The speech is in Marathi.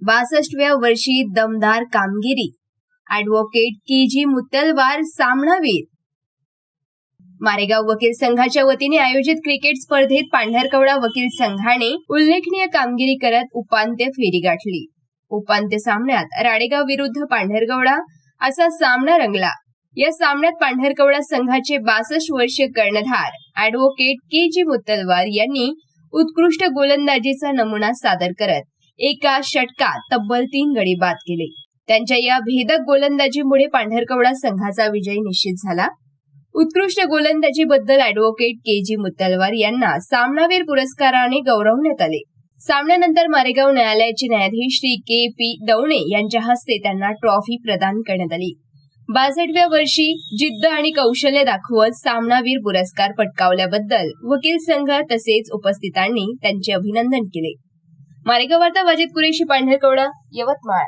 62व्या वर्षी दमदार कामगिरी. Advocate KG. मुत्तलवार सामनावीर. मारेगाव वकील संघाच्या वतीने आयोजित क्रिकेट स्पर्धेत पांढरकवडा वकील संघाने उल्लेखनीय कामगिरी करत उपांत्य फेरी गाठली. उपांत्य सामन्यात राडेगाव विरुद्ध पांढरकवडा असा सामना रंगला. या सामन्यात पांढरकवडा संघाचे 62 वर्षीय कर्णधार ॲडव्होकेट के.जी. मुत्तलवार यांनी उत्कृष्ट गोलंदाजीचा नमुना सादर करत एका षटकात तब्बल 3 गडी बाद केले. त्यांच्या या भेदक गोलंदाजीमुळे पांढरकवडा संघाचा विजय निश्चित झाला. उत्कृष्ट गोलंदाजीबद्दल ॲडव्होकेट के.जी. मुत्तलवार यांना सामनावीर पुरस्काराने गौरवण्यात आले. सामन्यानंतर मारेगाव न्यायालयाचे न्यायाधीश श्री के.पी. दवणे यांच्या हस्ते त्यांना ट्रॉफी प्रदान करण्यात आली. 62व्या वर्षी जिद्द आणि कौशल्य दाखवत सामनावीर पुरस्कार पटकावल्याबद्दल वकील संघ तसेच उपस्थितांनी त्यांचे अभिनंदन केले. मारेगाव वार्ता वाजिद कुरेशी, पांढरकवडा, यवतमाळ.